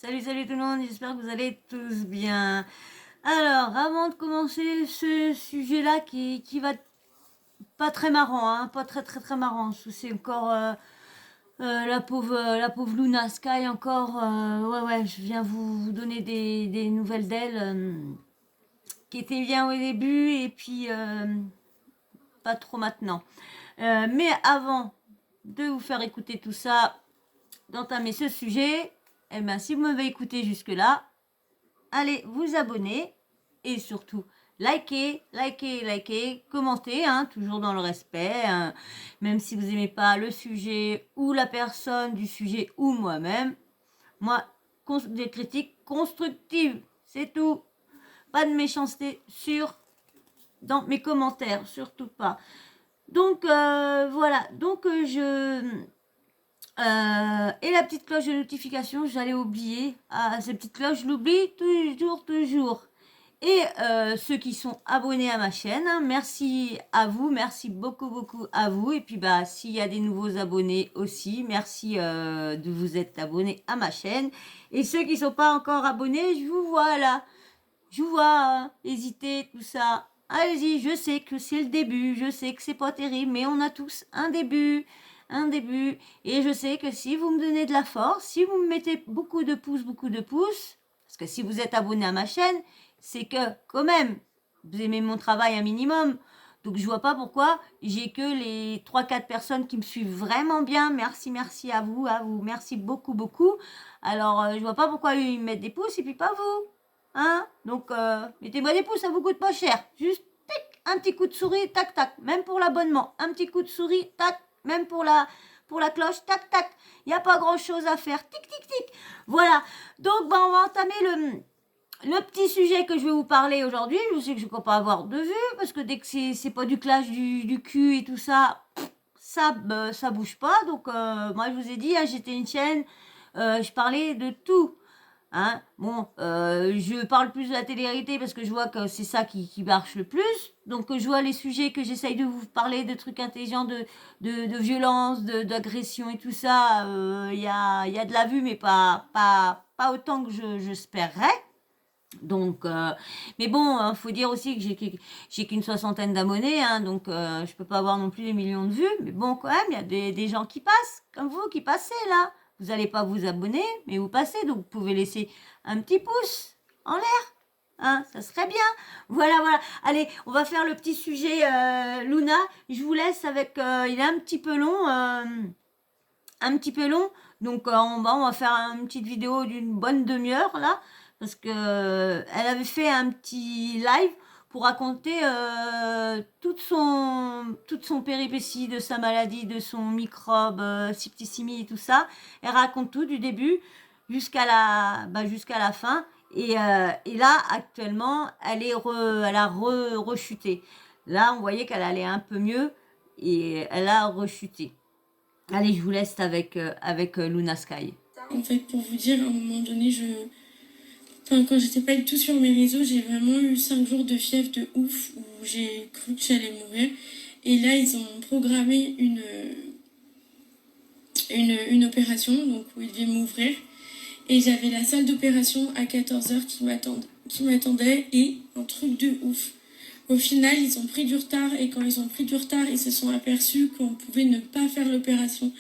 Salut, salut tout le monde, j'espère que vous allez tous bien. Alors, avant de commencer ce sujet-là qui va pas très marrant, hein, pas très marrant, c'est encore la pauvre Luna Sky encore, ouais, je viens vous donner des nouvelles d'elle qui étaient bien au début et puis pas trop maintenant. Mais avant de vous faire écouter tout ça, d'entamer ce sujet, eh bien, si vous m'avez écouté jusque-là, allez vous abonner et surtout likez, commentez, hein, toujours dans le respect, hein, même si vous n'aimez pas le sujet ou la personne du sujet ou moi-même. Moi, des critiques constructives, c'est tout. Pas de méchanceté dans mes commentaires, surtout pas. Donc voilà, donc et la petite cloche de notification, j'allais oublier. Ah, cette petite cloche, je l'oublie toujours. Et ceux qui sont abonnés à ma chaîne, hein, merci à vous, merci beaucoup à vous. Et puis bah s'il y a des nouveaux abonnés aussi, merci de vous être abonnés à ma chaîne. Et ceux qui ne sont pas encore abonnés, je vous vois là. Je vous vois, hein, hésiter, tout ça. Allez-y, je sais que c'est le début, je sais que c'est pas terrible, mais on a tous un début. Et je sais que si vous me donnez de la force, si vous me mettez beaucoup de pouces, parce que si vous êtes abonné à ma chaîne, c'est que quand même, vous aimez mon travail un minimum. Donc je vois pas pourquoi j'ai que les 3-4 personnes qui me suivent vraiment bien. Merci à vous, merci beaucoup. Alors je vois pas pourquoi ils me mettent des pouces et puis pas vous. Hein? Donc mettez-moi des pouces, ça vous coûte pas cher. Juste tic, un petit coup de souris, tac tac. Même pour l'abonnement, un petit coup de souris, tac. Même pour la cloche, tac tac. Il n'y a pas grand chose à faire. Tic tic tic. Voilà. Donc on va entamer le petit sujet que je vais vous parler aujourd'hui. Je sais que je ne peux pas avoir de vue parce que dès que c'est pas du clash du cul et tout ça, ça bouge pas. Donc moi je vous ai dit, hein, j'étais une chaîne, je parlais de tout. Hein, bon, je parle plus de la télé-réalité parce que je vois que c'est ça qui marche le plus. Donc, je vois les sujets que j'essaye de vous parler, de trucs intelligents, de violence, d'agression et tout ça. Y a de la vue, mais pas autant que j'espérerais. Donc, mais bon, hein, faut dire aussi que j'ai qu'une soixantaine d'abonnés, hein, donc je peux pas avoir non plus des millions de vues. Mais bon, quand même, il y a des gens qui passent, comme vous, qui passez là. Vous n'allez pas vous abonner, mais vous passez, donc vous pouvez laisser un petit pouce en l'air. Hein, ça serait bien. Voilà. Allez, on va faire le petit sujet Luna. Je vous laisse avec. Il est un petit peu long. Donc on va faire une petite vidéo d'une bonne demi-heure là. Parce que elle avait fait un petit live pour raconter toute son péripétie de sa maladie, de son microbe, septicémie et tout ça. Elle raconte tout du début jusqu'à la fin. Et là, actuellement, elle a rechuté. Là, on voyait qu'elle allait un peu mieux et elle a rechuté. Allez, je vous laisse avec Luna Sky. En fait, pour vous dire, à un moment donné, quand j'étais pas du tout sur mes réseaux, j'ai vraiment eu 5 jours de fièvre de ouf où j'ai cru que j'allais mourir. Et là, ils ont programmé une opération, donc où ils devaient m'ouvrir. Et j'avais la salle d'opération à 14h qui m'attendait et un truc de ouf. Au final, ils ont pris du retard et quand ils ont pris du retard, ils se sont aperçus qu'on pouvait ne pas faire l'opération.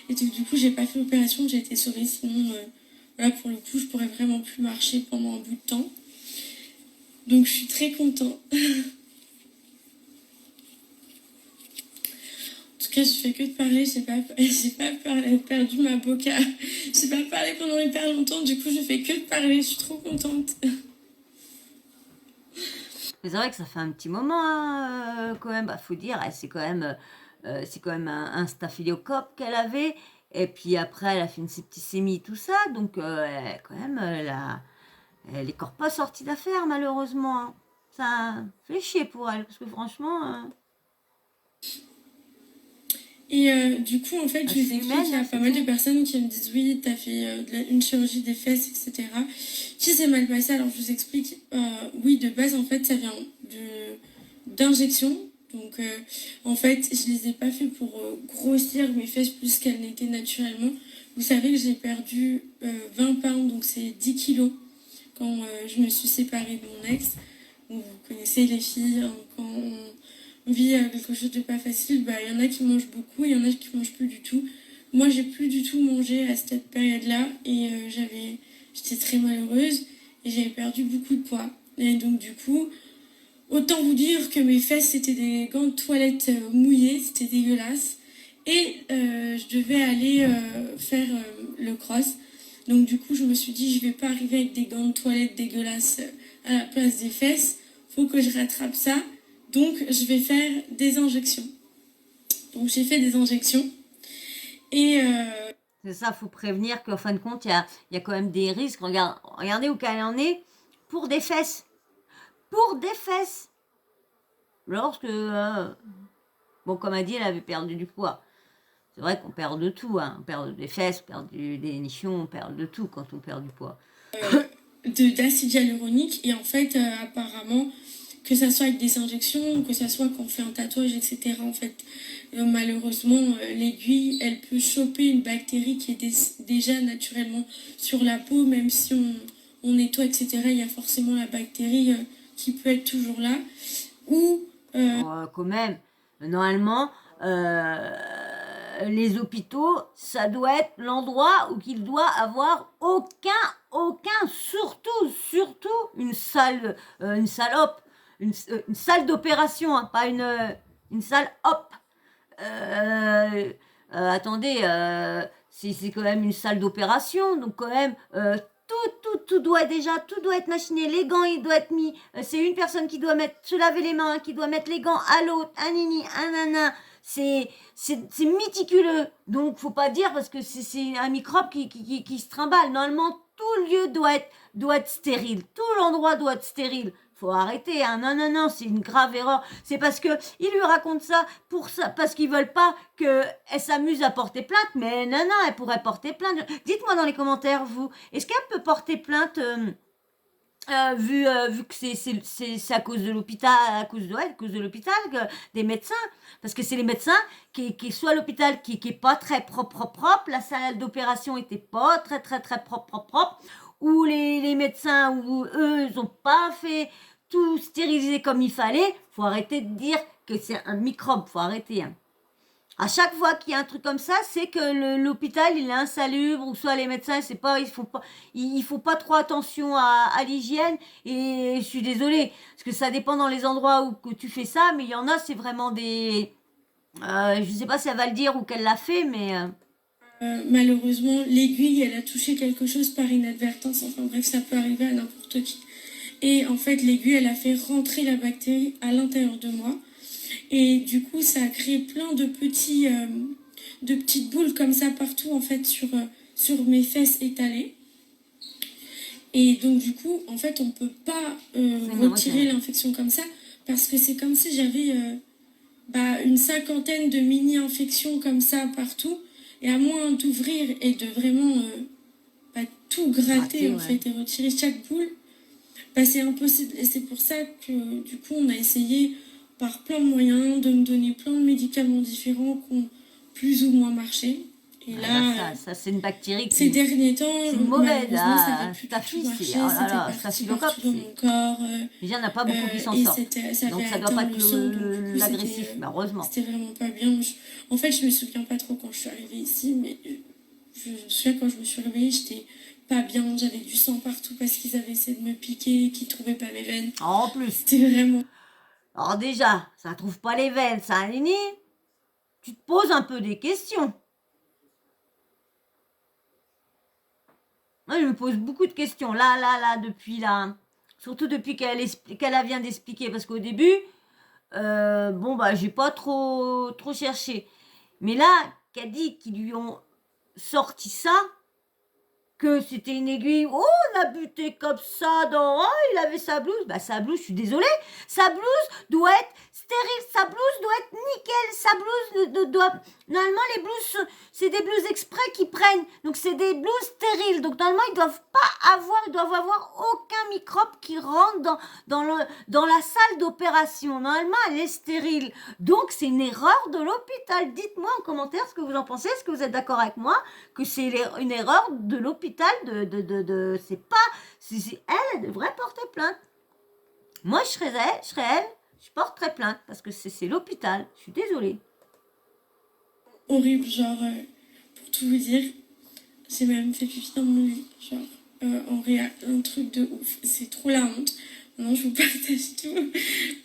Et donc, du coup, j'ai pas fait l'opération, j'ai été sauvée. Sinon, voilà, pour le coup, je pourrais vraiment plus marcher pendant un bout de temps. Donc, je suis très contente. En tout cas, je fais que de parler, j'ai pas perdu ma boca. J'ai pas parlé pendant hyper longtemps, du coup, je fais que de parler, je suis trop contente. Mais c'est vrai que ça fait un petit moment, hein, quand même. Bah, faut dire, c'est quand même un staphylocoque qu'elle avait. Et puis après, elle a fait une septicémie, tout ça. Donc, quand même, elle est encore pas sortie d'affaire, malheureusement. Hein. Ça fait chier pour elle, parce que franchement. Et du coup, en fait, je vous explique qu'il y a pas mal de personnes qui me disent oui, t'as fait une chirurgie des fesses, etc. Qui s'est mal passé. Alors, je vous explique. Oui, de base, en fait, ça vient d'injections. Donc, en fait, je les ai pas fait pour grossir mes fesses plus qu'elles n'étaient naturellement. Vous savez que j'ai perdu 20 pounds, donc c'est 10 kilos, quand je me suis séparée de mon ex. Donc, vous connaissez les filles, hein, quand on vit quelque chose de pas facile, bah, y en a qui mangent beaucoup et il y en a qui mangent plus du tout. Moi, j'ai plus du tout mangé à cette période-là et j'étais très malheureuse et j'avais perdu beaucoup de poids. Et donc, du coup, autant vous dire que mes fesses, c'était des gants de toilette mouillés, c'était dégueulasse. Et je devais aller faire le cross. Donc du coup, je me suis dit, je vais pas arriver avec des gants de toilette dégueulasses à la place des fesses. Faut que je rattrape ça. Donc je vais faire des injections. Donc j'ai fait des injections. Et C'est ça, faut prévenir qu'en fin de compte, il y a quand même des risques. Regardez où qu'elle en est pour des fesses. Pour des fesses. Lorsque, bon, comme elle dit, elle avait perdu du poids. C'est vrai qu'on perd de tout, hein. On perd des fesses, on perd des nichons, on perd de tout quand on perd du poids. d'acide hyaluronique. Et en fait, apparemment, que ça soit avec des injections, que ça soit quand on fait un tatouage, etc. En fait, malheureusement, l'aiguille, elle peut choper une bactérie qui est déjà naturellement sur la peau, même si on nettoie, etc. Il y a forcément la bactérie qui peut être toujours là. Ou Quand même, normalement, les hôpitaux, ça doit être l'endroit où il doit avoir aucun, surtout une salle op, une salle d'opération, hein, pas une salle op. Attendez, c'est quand même une salle d'opération, donc quand même, tout doit être machiné. Les gants, ils doivent être mis. C'est une personne qui doit se laver les mains, qui doit mettre les gants à l'autre, un nini, un nana. C'est méticuleux. Donc, faut pas dire parce que c'est un microbe qui se trimballe. Normalement, tout lieu doit être stérile. Tout l'endroit doit être stérile. Faut arrêter, hein. Non, c'est une grave erreur. C'est parce que ils lui racontent ça parce qu'ils veulent pas qu'elle s'amuse à porter plainte. Mais non, elle pourrait porter plainte. Dites-moi dans les commentaires, vous, est-ce qu'elle peut porter plainte vu que c'est à cause de l'hôpital, à cause de l'hôpital, des médecins, parce que c'est les médecins qui soit l'hôpital qui est pas très propre, la salle d'opération était pas très propre, ou les médecins, ou eux, ils ont pas fait tout stérilisé comme il fallait. Faut arrêter de dire que c'est un microbe, faut arrêter, hein. À chaque fois qu'il y a un truc comme ça, c'est que l'hôpital il est insalubre, ou soit les médecins, ils font pas trop attention à l'hygiène. Et je suis désolée, parce que ça dépend dans les endroits où que tu fais ça, mais il y en a, c'est vraiment des, je sais pas si elle va le dire ou qu'elle l'a fait, mais malheureusement, l'aiguille, elle a touché quelque chose par inadvertance. Enfin bref, ça peut arriver à n'importe qui. Et en fait, l'aiguille, elle a fait rentrer la bactérie à l'intérieur de moi. Et du coup, ça a créé plein de petites boules comme ça partout, en fait, sur mes fesses étalées. Et donc, du coup, en fait, on peut pas retirer l'infection comme ça, parce que c'est comme si j'avais une cinquantaine de mini-infections comme ça partout. Et à moins d'ouvrir et de vraiment tout gratter, en fait, et retirer chaque boule, c'est impossible. Et c'est pour ça que, du coup, on a essayé par plein de moyens de me donner plein de médicaments différents qui ont plus ou moins marché. Et là, ça c'est une bactérie ces derniers temps, c'est mauvaise, ça n'avait plus ta du tout fille, marché, c'est, oh là là, c'était partout dans mon corps. Déjà, il n'y en a pas beaucoup qui s'en sortent. Donc ça doit pas être l'agressif, mais heureusement. C'était vraiment pas bien. En fait, je me souviens pas trop quand je suis arrivée ici, mais je me souviens quand je me suis réveillée, j'étais pas bien, j'avais du sang partout parce qu'ils avaient essayé de me piquer, qu'ils trouvaient pas mes veines. En plus. C'était vraiment... Alors déjà, ça trouve pas les veines, ça, Nini. Tu te poses un peu des questions. Moi, je me pose beaucoup de questions, là, depuis là. Surtout depuis qu'elle vient d'expliquer. Parce qu'au début, j'ai pas trop cherché. Mais là, qu'elle dit qu'ils lui ont sorti ça, que c'était une aiguille, oh, on a buté comme ça dans, oh, il avait sa blouse. Sa blouse, je suis désolée, sa blouse doit être stérile. Sa blouse doit être nickel. Sa blouse doit... Normalement, les blouses, c'est des blouses exprès qui prennent. Donc, c'est des blouses stériles. Donc, normalement, ils doivent avoir aucun microbe qui rentre dans la salle d'opération. Normalement, elle est stérile. Donc, c'est une erreur de l'hôpital. Dites-moi en commentaire ce que vous en pensez. Est-ce que vous êtes d'accord avec moi que c'est une erreur de l'hôpital c'est pas... elle devrait porter plainte. Moi, je serais elle, je porterais plainte parce que c'est l'hôpital. Je suis désolée. Horrible, genre, pour tout vous dire, j'ai même fait pipi dans mon lit, genre, en réel, un truc de ouf. C'est trop la honte. Non, je vous partage tout.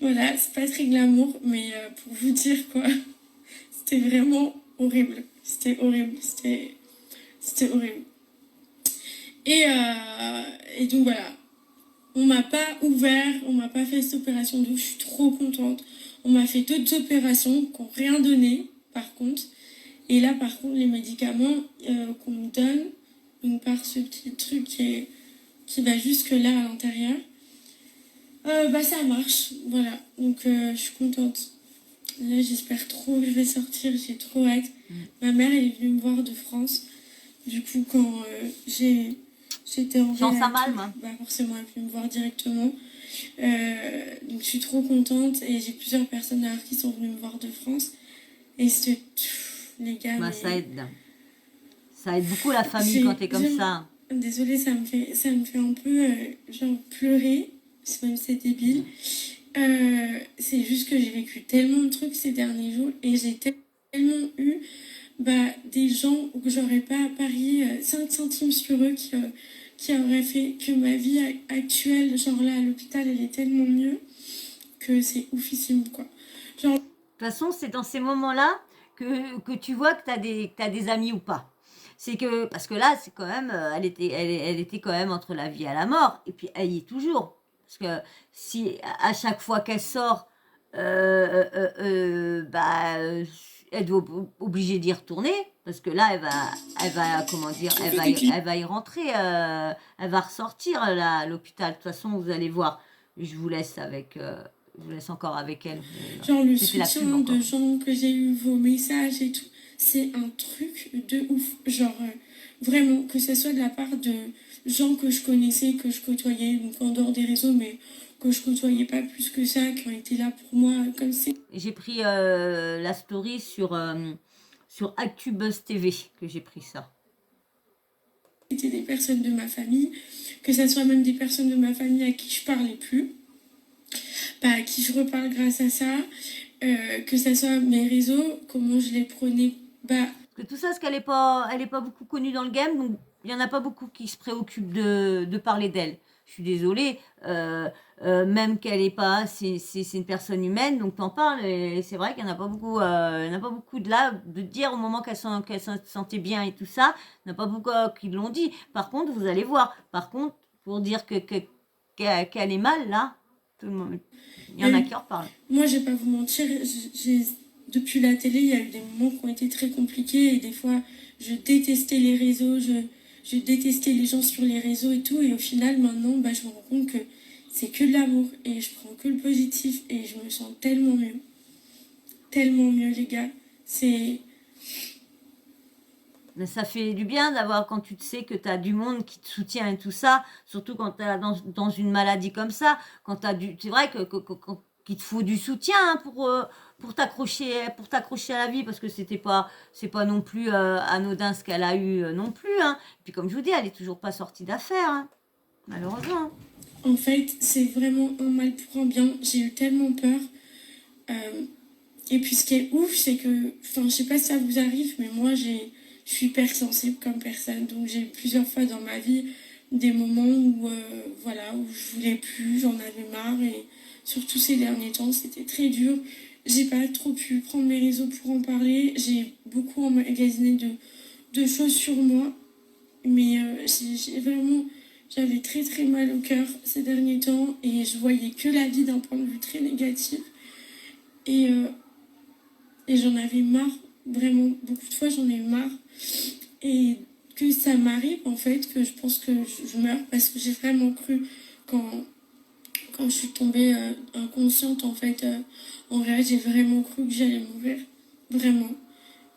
Voilà, c'est pas très glamour, mais pour vous dire quoi, c'était vraiment horrible. C'était horrible, c'était horrible. Et donc voilà, on m'a pas ouvert, on m'a pas fait cette opération, donc je suis trop contente. On m'a fait d'autres opérations qui n'ont rien donné, par contre. Et là, par contre, les médicaments qu'on me donne, donc par ce petit truc qui va jusque là à l'intérieur, ça marche. Voilà, donc je suis contente. Là, j'espère trop que je vais sortir, j'ai trop hâte. Ma mère, elle est venue me voir de France. Du coup, quand j'étais en réa, forcément, elle est venue me voir directement. Donc, je suis trop contente. Et j'ai plusieurs personnes d'ailleurs qui sont venues me voir de France. Et c'était... Les gars, mais... ça aide. Ça aide beaucoup la famille quand t'es comme ça. Désolée, ça me fait un peu genre pleurer. Même c'est débile. C'est juste que j'ai vécu tellement de trucs ces derniers jours et j'ai tellement eu des gens que j'aurais pas parié 5 centimes sur eux qui auraient fait que ma vie actuelle, genre là à l'hôpital, elle est tellement mieux que c'est oufissime quoi. Genre... De toute façon, c'est dans ces moments-là que tu vois que t'as des amis ou pas. C'est que, parce que là, c'est quand même, elle était quand même entre la vie et la mort, et puis elle y est toujours. Parce que si à chaque fois qu'elle sort, elle doit obligée d'y retourner, parce que là, comment dire, elle va y rentrer, elle va ressortir là, à l'hôpital. De toute façon, vous allez voir. Je vous laisse encore avec elle. Genre le soutien de gens que j'ai eu, vos messages et tout, c'est un truc de ouf. Genre vraiment, que ce soit de la part de gens que je connaissais, que je côtoyais, donc en dehors des réseaux, mais que je côtoyais pas plus que ça, qui ont été là pour moi comme c'est. J'ai pris la story sur ActuBuzz TV que j'ai pris ça. C'était des personnes de ma famille, que ce soit même des personnes de ma famille à qui je parlais plus, à qui je reparle grâce à ça, que ce soit mes réseaux, comment je les prenais. Parce que tout ça, parce qu'elle est pas beaucoup connue dans le game, donc il y en a pas beaucoup qui se préoccupent de parler d'elle. Je suis désolée, même qu'elle est pas, c'est une personne humaine, donc t'en parles, et c'est vrai qu'il n'y en a pas beaucoup, de là, de dire au moment qu'elle se sentait bien et tout ça, il n'y en a pas beaucoup qui l'ont dit. Par contre, vous allez voir, pour dire qu'elle est mal, là, tout le monde, il y en a qui en reparlent. Moi, je vais pas vous mentir, depuis la télé, il y a eu des moments qui ont été très compliqués, et des fois, je détestais les réseaux, je détestais les gens sur les réseaux et tout, et au final, maintenant, je me rends compte que c'est que de l'amour, et je prends que le positif, et je me sens tellement mieux, les gars. Mais ça fait du bien d'avoir, quand tu te sais que tu as du monde qui te soutient et tout ça, surtout quand tu es dans une maladie comme ça, c'est vrai qu'il te faut du soutien hein, pour t'accrocher à la vie, parce que c'est pas non plus anodin ce qu'elle a eu non plus. Hein. Et puis comme je vous dis, elle est toujours pas sortie d'affaire, hein, malheureusement. En fait, c'est vraiment un mal pour un bien. J'ai eu tellement peur. Et puis ce qui est ouf, c'est que, je sais pas si ça vous arrive, mais moi je suis hyper sensible comme personne. Donc j'ai eu plusieurs fois dans ma vie des moments où je voulais plus, j'en avais marre. Et surtout ces derniers temps, c'était très dur. J'ai pas trop pu prendre mes réseaux pour en parler. J'ai beaucoup emmagasiné de choses sur moi. Mais j'avais très très mal au cœur ces derniers temps. Et je voyais que la vie d'un point de vue très négatif. Et j'en avais marre, vraiment, beaucoup de fois j'en ai eu marre. Et que ça m'arrive en fait, que je pense que je meurs, parce que j'ai vraiment cru quand quand je suis tombée inconsciente, en fait, en vrai, j'ai vraiment cru que j'allais mourir. Vraiment.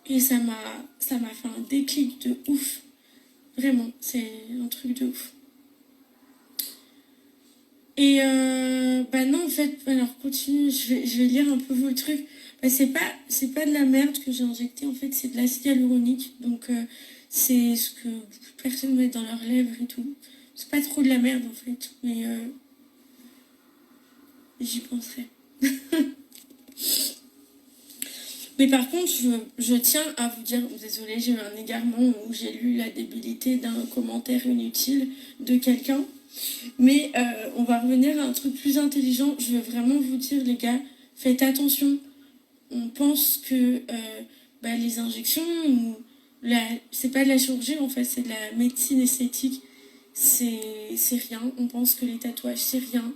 Et ça m'a fait un déclic de ouf. Vraiment, c'est un truc de ouf. Et bah non, en fait, alors continue, je vais lire un peu vos trucs. Bah, c'est pas de la merde que j'ai injecté, en fait, c'est de l'acide hyaluronique. Donc, c'est ce que beaucoup de personnes mettent dans leurs lèvres et tout. C'est pas trop de la merde, en fait, mais j'y penserai. Mais par contre, je tiens à vous dire, désolée, j'ai eu un égarement où j'ai lu la débilité d'un commentaire inutile de quelqu'un. Mais on va revenir à un truc plus intelligent. Je veux vraiment vous dire, les gars, faites attention. On pense que les injections, c'est pas de la chirurgie en fait, c'est de la médecine esthétique. C'est rien. On pense que les tatouages, c'est rien.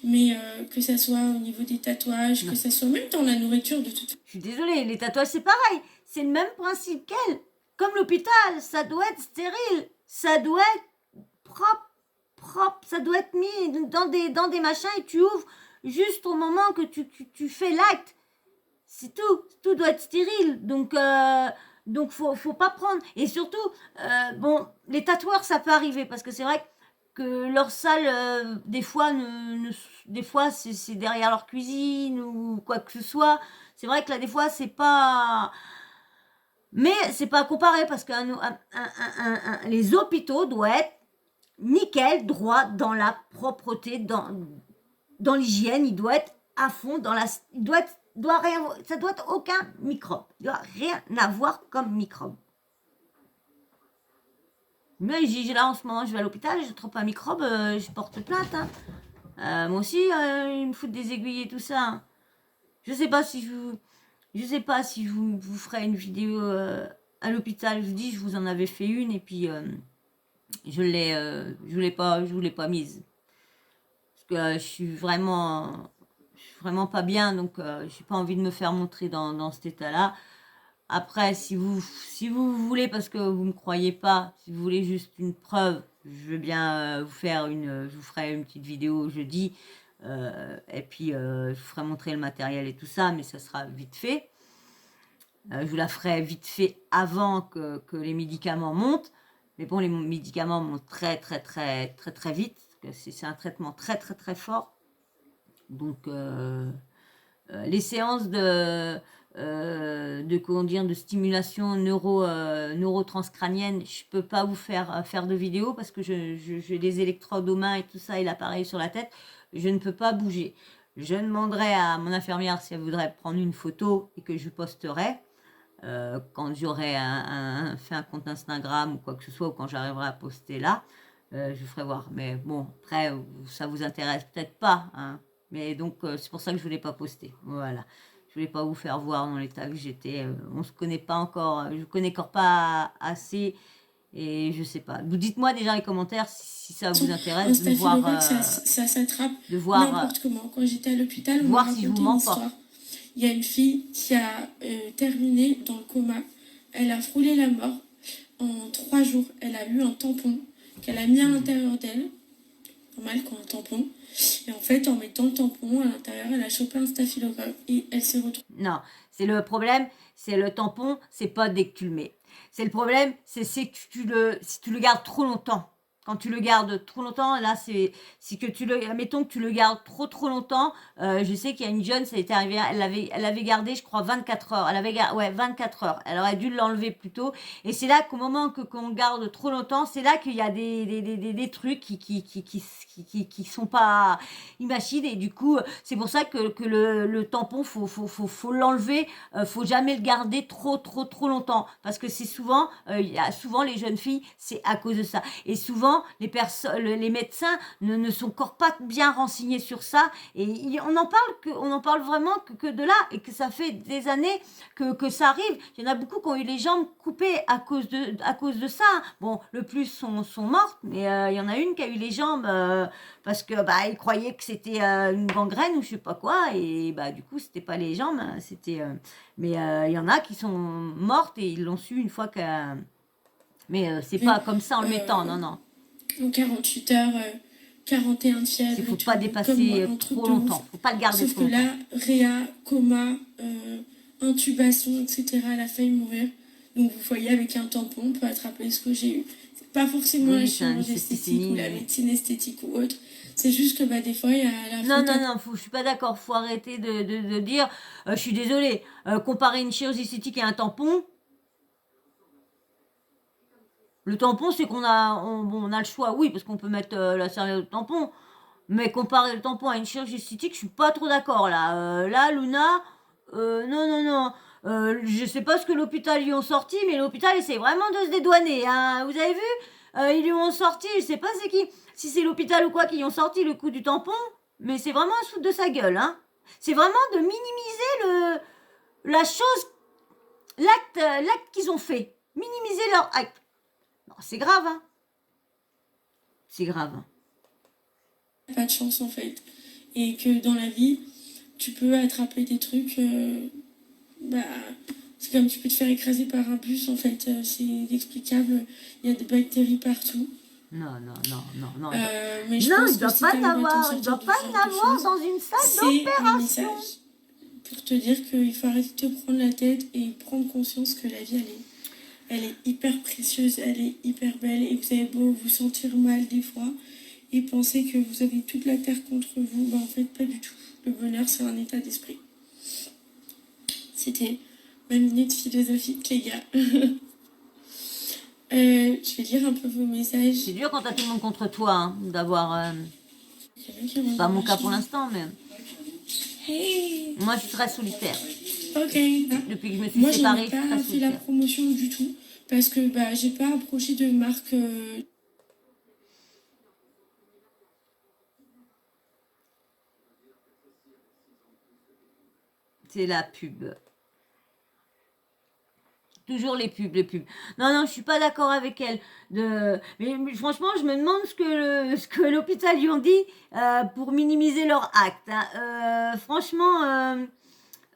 Mais que ça soit au niveau des tatouages, que ça soit même dans la nourriture de toute façon. Je suis désolée, les tatouages c'est pareil. C'est le même principe qu'elle. Comme l'hôpital, ça doit être stérile. Ça doit être propre. Ça doit être mis dans des machins et tu ouvres juste au moment que tu fais l'acte. C'est tout. Tout doit être stérile. Donc faut pas prendre. Et surtout, les tatoueurs, ça peut arriver parce que c'est vrai que leur salle, des fois, des fois c'est derrière leur cuisine ou quoi que ce soit. C'est vrai que là, des fois, c'est pas... Mais c'est pas comparé parce que les hôpitaux doivent être nickel, droit, dans la propreté, dans l'hygiène. Il doit être à fond dans la... ça doit être aucun microbe. Il doit rien avoir comme microbe. Mais là, en ce moment, je vais à l'hôpital, je trouve un microbe, je porte plainte. Hein. Moi aussi, ils me foutent des aiguilles et tout ça. Hein. Je sais pas si je vous ferai une vidéo à l'hôpital. Je vous dis, je vous en avais fait une et puis je voulais pas mise parce que je suis vraiment pas bien, donc j'ai pas envie de me faire montrer dans cet état-là. Après, si vous voulez, parce que vous me croyez pas, si vous voulez juste une preuve, je veux bien je vous ferai une petite vidéo jeudi. Et puis je vous ferai montrer le matériel et tout ça, mais ça sera vite fait. Je vous la ferai vite fait avant que les médicaments montent. Mais bon, les médicaments montent très vite. C'est un traitement très fort. Donc les séances de stimulation neurotranscrânienne, je peux pas vous faire de vidéo parce que j'ai des électrodes aux mains et tout ça et l'appareil sur la tête. Je ne peux pas bouger. Je demanderai à mon infirmière si elle voudrait prendre une photo et que je posterai quand j'aurai fait un compte Instagram ou quoi que ce soit, ou quand j'arriverai à poster là, je ferai voir. Mais bon, après, ça vous intéresse peut-être pas. Hein. Mais donc, c'est pour ça que je voulais pas poster. Voilà. Je voulais pas vous faire voir dans l'état que j'étais. On se connaît pas encore. Je connais encore pas assez. Et je sais pas. Vous dites-moi déjà dans les commentaires si ça vous intéresse de voir. Ça s'attrape de voir n'importe comment. Quand j'étais à l'hôpital, on m'a voir raconté si je vous une mens histoire. pas. Il y a une fille qui a terminé dans le coma. Elle a frôlé la mort en 3 jours. Elle a eu un tampon qu'elle a mis à l'intérieur d'elle. Normal quand un tampon. Et en fait, en mettant le tampon à l'intérieur, elle a chopé un staphylocoque et elle s'est retrouvée. Non, c'est le problème, c'est le tampon, c'est pas dès que tu le mets. C'est le problème, c'est si tu le gardes trop longtemps. Quand tu le gardes trop longtemps, là, c'est que mettons que tu le gardes trop longtemps. Je sais qu'il y a une jeune, ça était arrivé, elle avait gardé, je crois, 24 heures. 24 heures. Elle aurait dû l'enlever plus tôt. Et c'est là qu'au moment qu'on le garde trop longtemps, c'est là qu'il y a des trucs qui sont pas imagines. Et du coup, c'est pour ça que le tampon, faut l'enlever. Faut jamais le garder trop longtemps. Parce que c'est souvent, souvent les jeunes filles, c'est à cause de ça. Et souvent, les médecins ne sont encore pas bien renseignés sur ça et on en parle vraiment que de là et que ça fait des années que ça arrive. Il y en a beaucoup qui ont eu les jambes coupées à cause de ça. Bon, le plus sont mortes, mais il y en a une qui a eu les jambes parce que ils croyaient que c'était une gangrène ou je sais pas quoi et du coup c'était pas les jambes, hein, c'était mais il y en a qui sont mortes et ils l'ont su une fois que mais c'est pas comme ça en le mettant, non. En 48 heures, 41 de fièvre. Il faut et pas tout, dépasser comme moi, un truc trop de ouf. longtemps. Faut pas le garder Sauf trop que longtemps. là, réa, coma, intubation, etc., elle a failli mourir. Donc vous voyez, avec un tampon, on peut attraper ce que j'ai eu. C'est pas forcément Oui, la c'est un chirurgie esthétique ou la oui. médecine esthétique ou autre. C'est juste que des fois, il y a la Non, faute à- non, je suis pas d'accord. Faut arrêter de dire, je suis désolée, comparer une chirurgie esthétique et un tampon. Le tampon, c'est qu'on a, on a le choix, oui, parce qu'on peut mettre la serviette au tampon. Mais comparer le tampon à une chirurgie esthétique, je suis pas trop d'accord là. Là, Luna, non, non, non. Je sais pas ce que l'hôpital lui ont sorti, mais l'hôpital essaie vraiment de se dédouaner, hein. Vous avez vu? Ils lui ont sorti, je sais pas c'est qui, si c'est l'hôpital ou quoi qui lui ont sorti le coup du tampon, mais c'est vraiment un foutre de sa gueule, hein. C'est vraiment de minimiser la chose, l'acte qu'ils ont fait. Minimiser leur acte. Non, c'est grave, hein. C'est grave. pas de chance en fait. Et que dans la vie, tu peux attraper des trucs. C'est comme tu peux te faire écraser par un bus en fait. C'est inexplicable. Il y a des bactéries partout. Non, non, non, non, non. Mais je Non, pense il que doit si pas t'arrives à t'en n'avoir, il sortir doit de pas ce genre de n'avoir choses, dans une salle c'est le d'opération. message pour te dire qu'il faut arrêter de te prendre la tête et prendre conscience que la vie elle est hyper précieuse, elle est hyper belle et vous avez beau vous sentir mal des fois et penser que vous avez toute la terre contre vous, en fait pas du tout. Le bonheur c'est un état d'esprit. C'était ma minute philosophique les gars. Je vais lire un peu vos messages. C'est dur quand t'as tout le monde contre toi, hein, d'avoir. C'est pas mon cas pour l'instant, mais Hey. moi je suis très solitaire. Ok. Depuis que je me suis Moi, séparée, j'en ai je suis pas très fait la solitaire. promotion du tout parce que j'ai pas approché de marque. C'est la pub. Toujours les pubs, les pubs. Non, non, je suis pas d'accord avec elle. Mais franchement, je me demande ce que l'hôpital lui ont dit pour minimiser leur acte, hein. Franchement,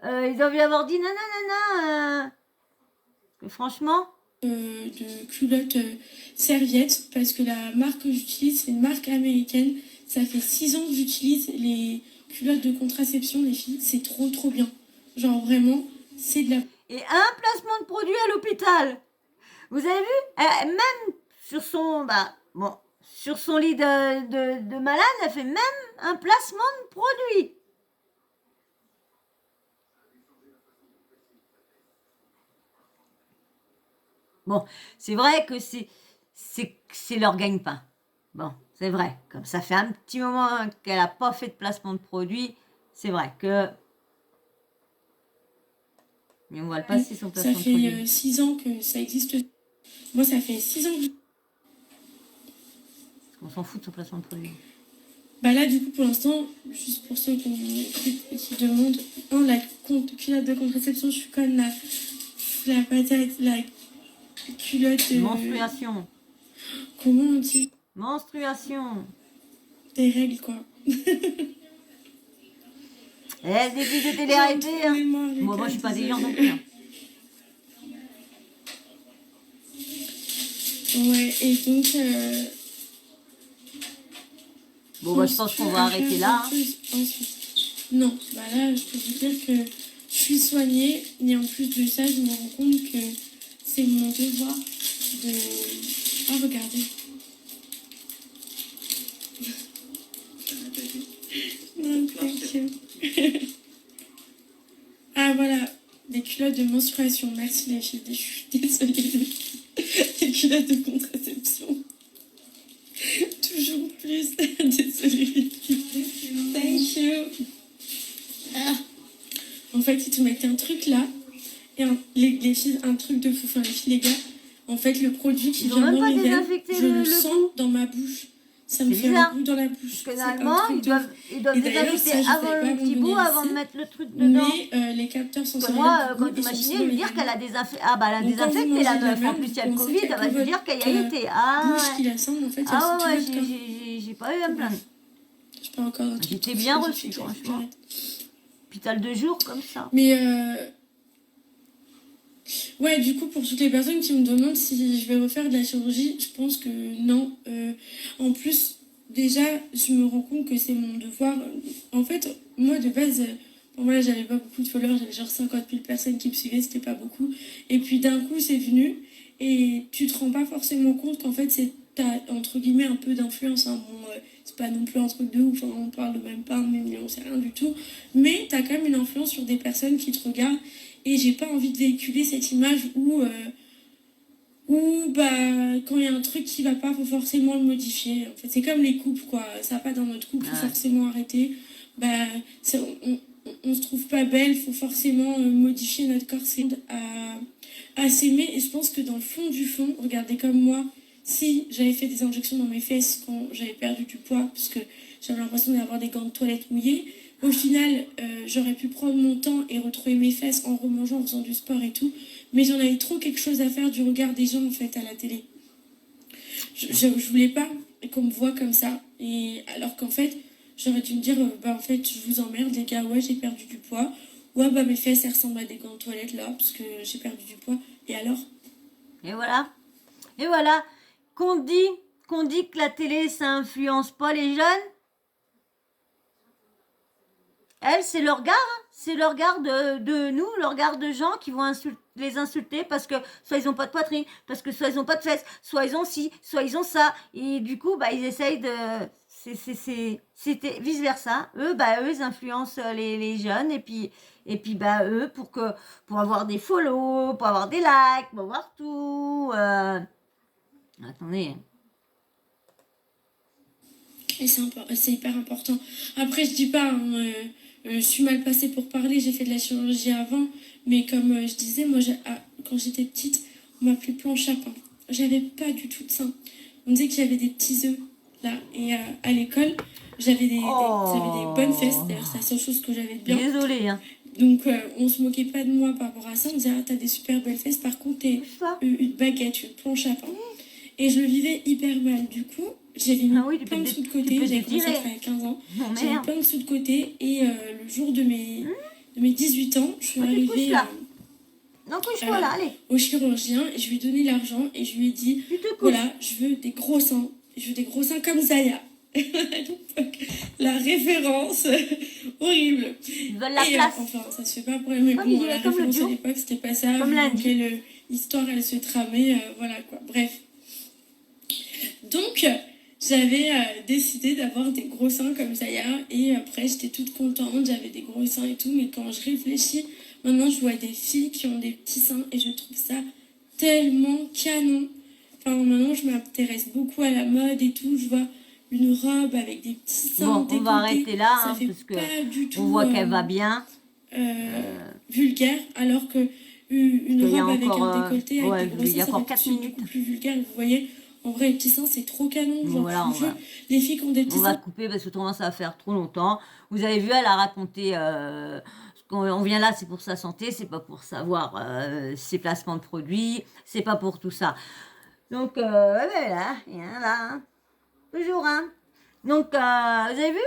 ils doivent lui avoir dit non, non, non, non. Franchement. De culottes serviettes parce que la marque que j'utilise, c'est une marque américaine. Ça fait 6 ans que j'utilise les culottes de contraception, les filles. C'est trop, trop bien. Genre vraiment, c'est de la. Et un placement de produit à l'hôpital. Vous avez vu? Même sur son, sur son lit de malade, elle fait même un placement de produit. Bon, c'est vrai que c'est leur gagne-pain. Bon, c'est vrai. Comme ça fait un petit moment qu'elle n'a pas fait de placement de produit, c'est vrai que... Mais on va le passer son placement de produit. Ça fait 6 ans que ça existe. Moi, ça fait 6 ans que... On s'en fout de son placement de produit. Là, du coup, pour l'instant, juste pour ceux qui demandent, la culotte de contraception, je suis comme la patate, la culotte de... Menstruation. Comment on dit? Menstruation. Des règles, quoi. Des filles de télé-réalité, hein. Moi, je suis pas déviante non plus. Hein. Ouais, et donc... Bon, je pense qu'on va arrêter là. Hein. Non, là, je peux vous dire que je suis soignée. Et en plus de ça, je me rends compte que c'est mon devoir de... Oh, regardez. Non, thank you. Ah, voilà. Des culottes de menstruation. Merci les filles. Je suis désolée. Des culottes de contraception. Toujours plus. Désolée. Thank you. Ah. En fait, ils te mettent un truc là. Et les filles, un truc de fou. Enfin, les filles, les gars. En fait, le produit qui vient dans mes veines, je le sens dans ma bouche. Ça me fait un goût dans la bouche. Parce que normalement, ils doivent désinfecter avant le petit bout, avant de mettre le truc dedans. Mais les capteurs sensoriels. Moi, quand tu m'as chiné, lui dire qu'elle a désinfecté. Ah, elle a désinfecté la meuf. En plus, il y a le Covid, elle va lui dire qu'elle y a été. Ah, ouais, j'ai pas eu à me plaindre. J'étais bien reçue, franchement. Hôpital de jour, comme ça. Mais ouais, du coup, pour toutes les personnes qui me demandent si je vais refaire de la chirurgie, je pense que non. En plus, déjà, je me rends compte que c'est mon devoir. En fait, moi, de base, pour moi, j'avais pas beaucoup de followers, j'avais genre 50 000 personnes qui me suivaient, c'était pas beaucoup. Et puis d'un coup, c'est venu, et tu te rends pas forcément compte qu'en fait, t'as, entre guillemets, un peu d'influence. Hein. Bon, c'est pas non plus un truc de ouf, hein, on parle même pas de millions, c'est rien du tout. Mais t'as quand même une influence sur des personnes qui te regardent, et j'ai pas envie de véhiculer cette image où bah, quand il y a un truc qui va pas, faut forcément le modifier. En fait, c'est comme les couples, quoi. Ça va pas dans notre couple, faut Ouais. forcément arrêter. Bah, on se trouve pas belle, faut forcément modifier notre corps à s'aimer. Et je pense que dans le fond du fond, regardez comme moi, si j'avais fait des injections dans mes fesses quand j'avais perdu du poids, parce que j'avais l'impression d'avoir des gants de toilette mouillés, au final, j'aurais pu prendre mon temps et retrouver mes fesses en remangeant, en faisant du sport et tout. Mais j'en avais trop quelque chose à faire du regard des gens, en fait, à la télé. Je voulais pas qu'on me voit comme ça. Et alors qu'en fait, j'aurais dû me dire, bah en fait, je vous emmerde, les gars, ouais, j'ai perdu du poids. Ouais, bah mes fesses, elles ressemblent à des gants de toilette, là, parce que j'ai perdu du poids. Et alors? Et voilà. Et voilà. Qu'on dit, qu'on dit que la télé, ça influence pas les jeunes. Elle, c'est le regard, hein. C'est le regard de nous, le regard de gens qui vont les insulter parce que soit ils ont pas de poitrine, parce que soit ils ont pas de fesses, soit ils ont ci, soit ils ont ça. Et du coup, bah, ils essayent de... C'était vice versa. Eux, bah, eux, ils influencent les jeunes et puis bah, eux, pour avoir des follow, pour avoir des likes, pour avoir tout. Attendez. Et c'est hyper important. Après, je dis pas, hein, je suis mal passée pour parler, j'ai fait de la chirurgie avant, mais comme je disais, moi, quand j'étais petite, on m'appelait planche à pain. J'avais pas du tout de sein. On disait que j'avais des petits œufs, là. Et à l'école, j'avais des bonnes fesses, Oh, d'ailleurs, c'est la seule chose que j'avais de bien. désolée, hein. Donc, on se moquait pas de moi par rapport à ça. On disait, ah, t'as des super belles fesses, par contre, t'es Bouge-toi. une baguette, une planche à pain. Et je le vivais hyper mal. Du coup, j'avais mis Ah oui, plein de sous de tu côté. peux J'avais commencé à t'étirer. travailler à 15 ans. Oh J'avais merde. plein de sous de côté. Et le jour de mes 18 ans, je suis Ah, tu te couches arrivée là. Non, couche-toi là, allez. au chirurgien et je lui ai donné l'argent et je lui ai dit, Tu te couches. voilà, je veux des gros seins. Je veux des gros seins comme Zaya. La référence horrible. Ils veulent la Et place. enfin, ça se fait pas pour mais Comme bon, il la est, comme le référence à duo. l'époque, c'était pas ça. Comme Vu dans lundi. quelle histoire elle se tramait, voilà quoi. Bref. Donc, j'avais décidé d'avoir des gros seins comme Zaya. Et après, j'étais toute contente, j'avais des gros seins et tout. Mais quand je réfléchis, maintenant, je vois des filles qui ont des petits seins et je trouve ça tellement canon. Enfin, maintenant, je m'intéresse beaucoup à la mode et tout. Je vois une robe avec des petits seins Bon, on va décolletés. arrêter là, Ça hein, fait parce que pas du tout on voit qu'elle va bien. vulgaire, alors que une Il y a robe avec encore, un décolleté, avec ouais, des gros il y seins, a ça va encore être 4 tout de suite minutes. beaucoup plus vulgaire. Vous voyez, en vrai, les petits seins, c'est trop canon. Genre, Voilà, je vous jure, les filles qui ont des petits on va seins. couper parce que autrement ça va faire trop longtemps. Vous avez vu, elle a raconté on vient là, c'est pour sa santé, c'est pas pour savoir ses placements de produits, c'est pas pour tout ça. Donc voilà, hein. Toujours, hein. Donc, vous avez vu?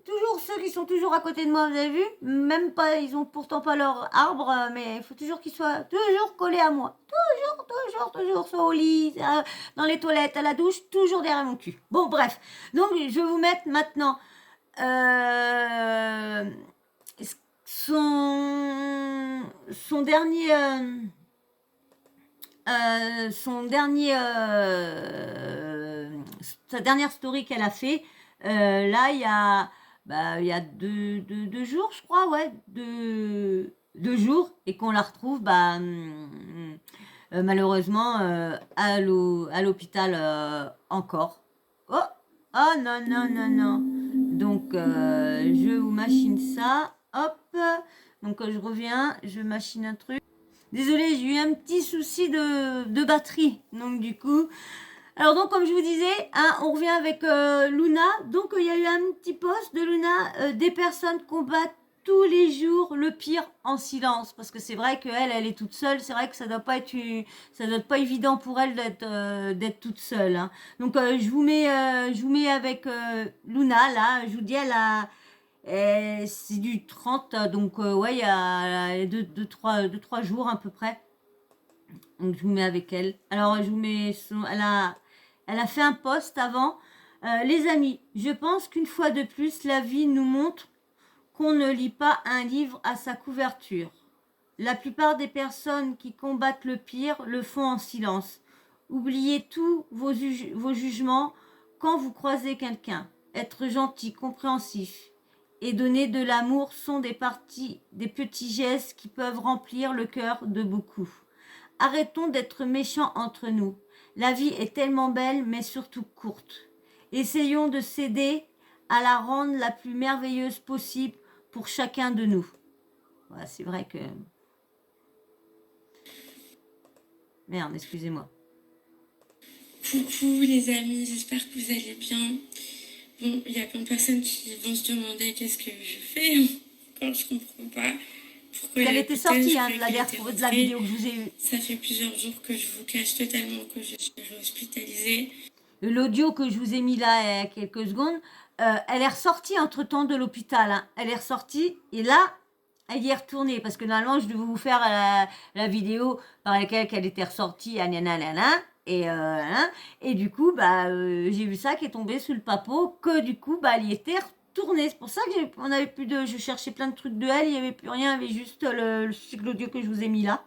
Toujours ceux qui sont toujours à côté de moi, vous avez vu? Même pas, ils ont pourtant pas leur arbre, mais il faut toujours qu'ils soient toujours collés à moi. Toujours, soit au lit, dans les toilettes, à la douche, toujours derrière mon cul. Bon, bref. Donc, je vais vous mettre maintenant euh, son dernier... sa dernière story qu'elle a fait, là, il y a deux jours, je crois, ouais, deux jours, et qu'on la retrouve, malheureusement, à l'hôpital encore. Oh, oh, non, non, non, non. Donc, je vous machine ça, hop. Donc, je reviens, je machine un truc. Désolée, j'ai eu un petit souci de batterie. Donc du coup... Alors donc comme je vous disais, hein, on revient avec Luna. Donc il y a eu un petit post de Luna. Des personnes combattent tous les jours le pire en silence. Parce que c'est vrai qu'elle, elle est toute seule. C'est vrai que ça doit pas être évident pour elle d'être toute seule. Hein. Donc je vous mets avec Luna là. Je vous dis, elle a... c'est du 30, donc ouais, il y a 2-3 jours à peu près. Donc je vous mets avec elle. Alors je vous mets elle a fait un post avant Les amis, je pense qu'une fois de plus, la vie nous montre qu'on ne lit pas un livre à sa couverture. La plupart des personnes qui combattent le pire le font en silence. Oubliez tous vos jugements quand vous croisez quelqu'un. Être gentil, compréhensif et donner de l'amour sont des petits gestes qui peuvent remplir le cœur de beaucoup. Arrêtons d'être méchants entre nous. La vie est tellement belle, mais surtout courte. Essayons de s'aider à la rendre la plus merveilleuse possible pour chacun de nous. Voilà, c'est vrai que... Merde, excusez-moi. Coucou les amis, j'espère que vous allez bien. Bon, il y a plein de personnes qui vont se demander qu'est-ce que je fais. Encore, je comprends pas. Pourquoi Elle était sortie de la rentrée. vidéo que je vous ai eue. Ça fait plusieurs jours que je vous cache totalement que je suis hospitalisée. L'audio que je vous ai mis là il y a quelques secondes, elle est ressortie entre-temps de l'hôpital. Hein. Elle est ressortie et là, elle y est retournée. Parce que normalement, je devais vous faire la vidéo par laquelle elle était ressortie. Et du coup, j'ai vu ça qui est tombé sous le papeau. Que du coup, elle y était retournée. C'est pour ça que on avait plus de... Je cherchais plein de trucs de elle. Il n'y avait plus rien. Il y avait juste le cycle audio que je vous ai mis là.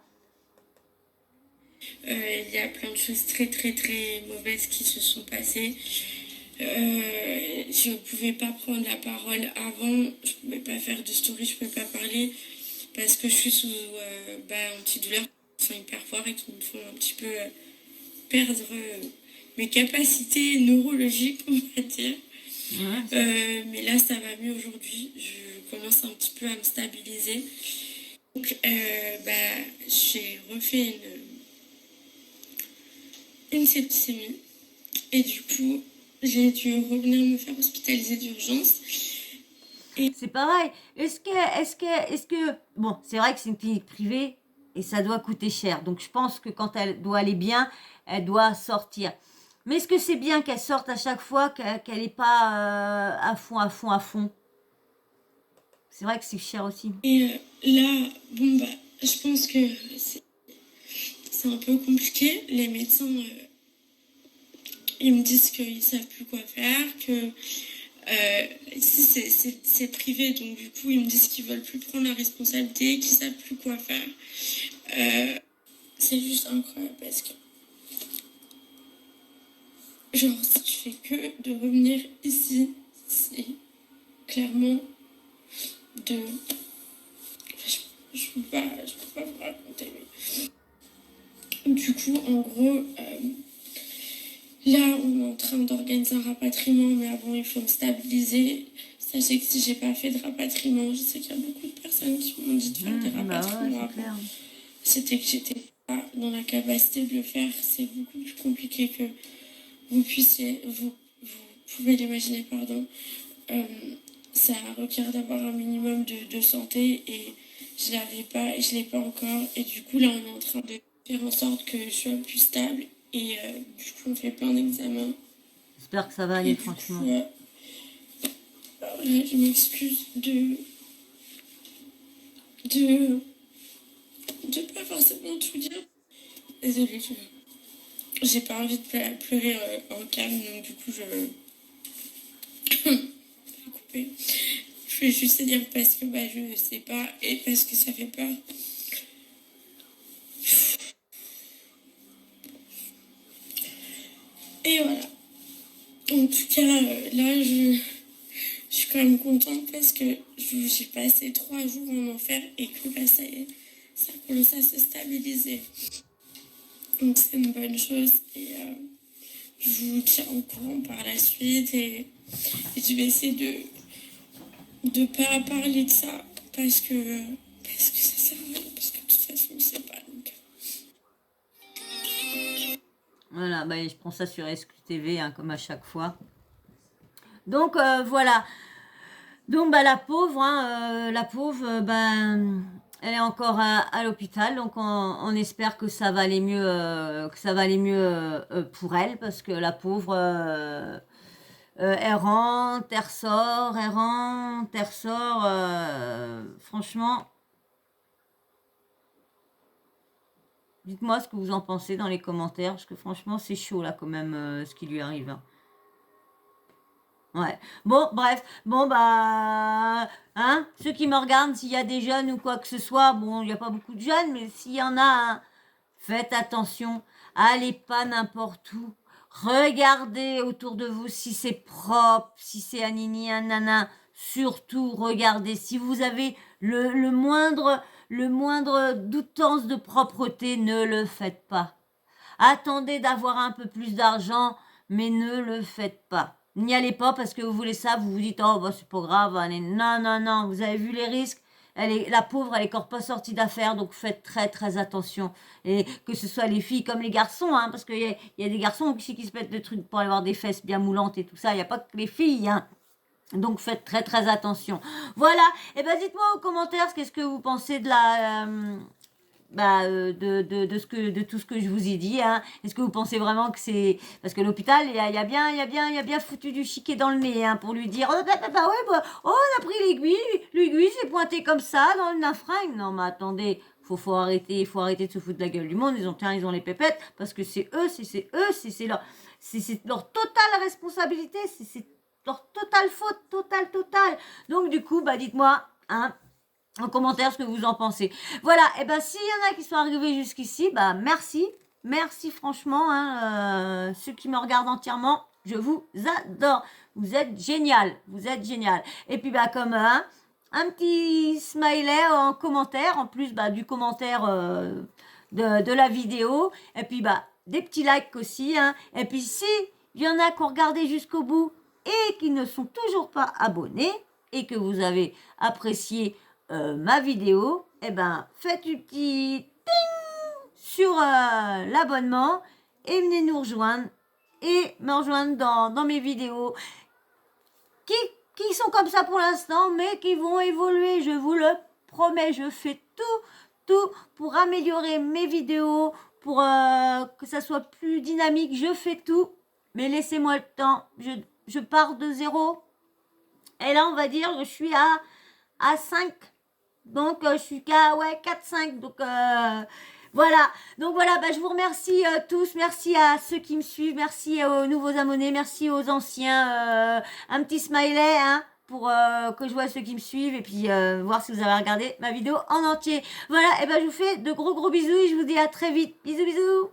Il y a plein de choses très très très mauvaises qui se sont passées. Je ne pouvais pas prendre la parole avant, je ne pouvais pas faire de story, je ne pouvais pas parler parce que je suis sous antidouleurs qui sont hyper forts et qui me font un petit peu perdre mes capacités neurologiques, on va dire. Ouais, mais là, ça va mieux aujourd'hui. Je commence un petit peu à me stabiliser. Donc, j'ai refait une septicémie. Et du coup, j'ai dû revenir me faire hospitaliser d'urgence. C'est pareil. Est-ce que... Bon, c'est vrai que c'est une clinique privée et ça doit coûter cher. Donc, je pense que quand elle doit aller bien, elle doit sortir. Mais est-ce que c'est bien qu'elle sorte à chaque fois, qu'elle n'est pas à fond? C'est vrai que c'est cher aussi. Et là, je pense que c'est un peu compliqué. Les médecins, ils me disent qu'ils ne savent plus quoi faire, que ici c'est privé, donc du coup, ils me disent qu'ils ne veulent plus prendre la responsabilité, qu'ils ne savent plus quoi faire. C'est juste incroyable parce que genre, si je fais que de revenir ici, c'est clairement de... Je peux pas vous raconter. Mais... Du coup, en gros, là, on est en train d'organiser un rapatriement, mais avant, il faut me stabiliser. Sachez que si j'ai pas fait de rapatriement, je sais qu'il y a beaucoup de personnes qui m'ont dit de faire des rapatriements avant. C'était que j'étais pas dans la capacité de le faire. C'est beaucoup plus compliqué que vous pouvez l'imaginer, pardon. Ça requiert d'avoir un minimum de santé et je l'avais pas et je l'ai pas encore. Et du coup, là, on est en train de faire en sorte que je sois plus stable. Et du coup, on fait plein d'examens. J'espère que ça va aller, franchement. Coup, alors là, je m'excuse de pas forcément tout dire. Désolée, j'ai pas envie de pleurer en calme, donc du coup, je vais couper. Je vais juste dire parce que je sais pas et parce que ça fait peur. Et voilà. En tout cas, là, je suis quand même contente parce que j'ai passé 3 jours en enfer et que ça y est, ça commence à se stabiliser. Donc c'est une bonne chose et je vous tiens au courant par la suite et je vais essayer de pas parler de ça parce que ça sert à rien, parce que de toute façon je sais pas. Donc... Voilà, je prends ça sur SQTV hein, comme à chaque fois. Donc voilà. Donc la pauvre, elle est encore à l'hôpital, donc on espère que ça va aller mieux, pour elle, parce que la pauvre, elle rentre, elle ressort, franchement. Dites-moi ce que vous en pensez dans les commentaires, parce que franchement c'est chaud là quand même ce qui lui arrive. Hein. Ouais. Bon, bref. Bon, bah, hein, ceux qui me regardent, s'il y a des jeunes ou quoi que ce soit, bon, il n'y a pas beaucoup de jeunes, mais s'il y en a, hein, faites attention. Allez pas n'importe où. Regardez autour de vous si c'est propre, si c'est un nini, un nana. Surtout, regardez. Si vous avez le moindre doutance de propreté, ne le faites pas. Attendez d'avoir un peu plus d'argent, mais ne le faites pas. N'y allez pas parce que vous voulez ça, vous vous dites, oh, bah, c'est pas grave, allez. Non, non, non, vous avez vu les risques. La pauvre, elle est encore pas sortie d'affaires, donc faites très, très attention. Et que ce soit les filles comme les garçons, hein, parce qu'il y a des garçons aussi qui se mettent des trucs pour avoir des fesses bien moulantes et tout ça. Il n'y a pas que les filles, hein. Donc faites très très attention. Voilà. Et ben dites-moi aux commentaires qu'est-ce que vous pensez de de tout ce que je vous ai dit, hein. Est-ce que vous pensez vraiment que c'est parce que l'hôpital il y a bien foutu du chiquet dans le nez, hein, pour lui dire oh, ouais, bah, oh, on a pris l'aiguille s'est pointée comme ça dans une fringue. Non mais attendez, faut arrêter de se foutre de la gueule du monde. Ils ont les pépettes parce que c'est eux, c'est leur totale responsabilité, c'est leur totale faute, totale. Donc du coup, bah dites-moi, hein, en commentaire ce que vous en pensez. Voilà, et ben s'il y en a qui sont arrivés jusqu'ici, bah merci franchement, hein, ceux qui me regardent entièrement, je vous adore. Vous êtes génial. Et puis bah comme un petit smiley en commentaire, en plus bah, du commentaire de la vidéo, et puis bah des petits likes aussi, hein. Et puis si il y en a qui ont regardé jusqu'au bout et qui ne sont toujours pas abonnés et que vous avez apprécié ma vidéo, eh ben, faites un petit ting sur l'abonnement et venez nous rejoindre et me rejoindre dans mes vidéos qui sont comme ça pour l'instant, mais qui vont évoluer, je vous le promets. Je fais tout pour améliorer mes vidéos, pour que ça soit plus dynamique. Je fais tout, mais laissez-moi le temps. Je pars de zéro. Et là, on va dire, je suis à 5. Donc, je suis qu'à 4-5. Donc, voilà. Donc, voilà, bah, je vous remercie tous. Merci à ceux qui me suivent. Merci aux nouveaux abonnés. Merci aux anciens. Un petit smiley, hein, pour que je vois ceux qui me suivent. Et puis, voir si vous avez regardé ma vidéo en entier. Voilà, et ben, je vous fais de gros bisous. Et je vous dis à très vite. Bisous.